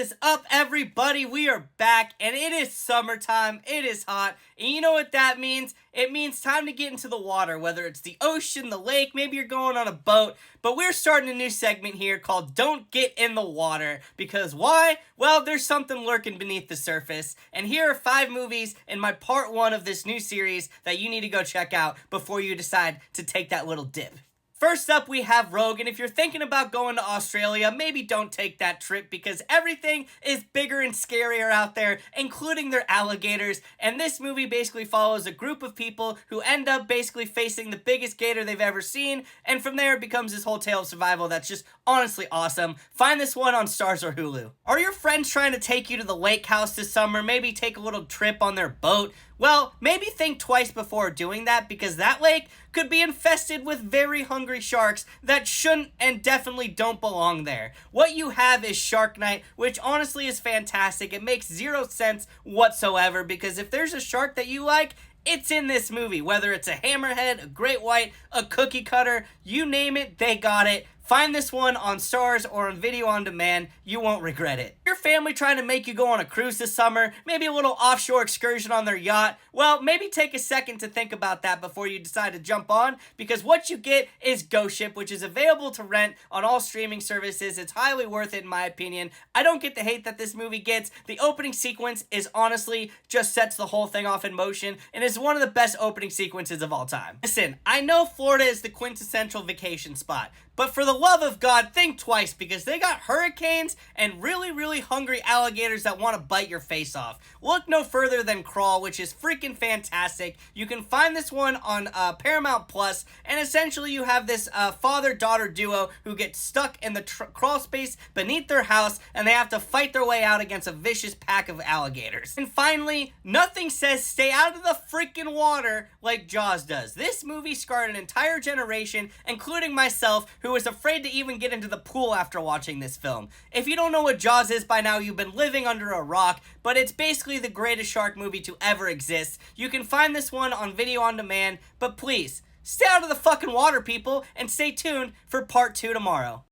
is up, everybody? We are back, and it is summertime. It is hot, and you know what that means? It means time to get into the water, whether it's the ocean, the lake, maybe you're going on a boat, but we're starting a new segment here called Don't Get in the Water, because why? Well, there's something lurking beneath the surface, and here are 5 movies in my part 1 of this new series that you need to go check out before you decide to take that little dip. First up, we have Rogue, and if you're thinking about going to Australia, maybe don't take that trip because everything is bigger and scarier out there, including their alligators, and this movie basically follows a group of people who end up basically facing the biggest gator they've ever seen, and from there it becomes this whole tale of survival that's just honestly awesome. Find this one on Starz or Hulu. Are your friends trying to take you to the lake house this summer, maybe take a little trip on their boat? Well, maybe think twice before doing that because that lake could be infested with very hungry sharks that shouldn't and definitely don't belong there. What you have is Shark Night, which honestly is fantastic. It makes 0 sense whatsoever because if there's a shark that you like, it's in this movie. Whether it's a hammerhead, a great white, a cookie cutter, you name it, they got it. Find this one on Starz or on video on demand. You won't regret it. Your family trying to make you go on a cruise this summer, maybe a little offshore excursion on their yacht. Well, maybe take a second to think about that before you decide to jump on, because what you get is Ghost Ship, which is available to rent on all streaming services. It's highly worth it in my opinion. I don't get the hate that this movie gets. The opening sequence is honestly just sets the whole thing off in motion and is one of the best opening sequences of all time. Listen, I know Florida is the quintessential vacation spot, but for the love of God, think twice because they got hurricanes and really hungry alligators that want to bite your face off. Look no further than Crawl, which is freaking fantastic. You can find this one on Paramount Plus, and essentially you have this father-daughter duo who get stuck in the crawl space beneath their house, and they have to fight their way out against a vicious pack of alligators. And finally, nothing says stay out of the freaking water like Jaws does. This movie scarred an entire generation, including myself, who was afraid to even get into the pool after watching this film. If you don't know what Jaws is by now, you've been living under a rock, but it's basically the greatest shark movie to ever exist. You can find this one on video on demand, but please, stay out of the fucking water, people, and stay tuned for part 2 tomorrow.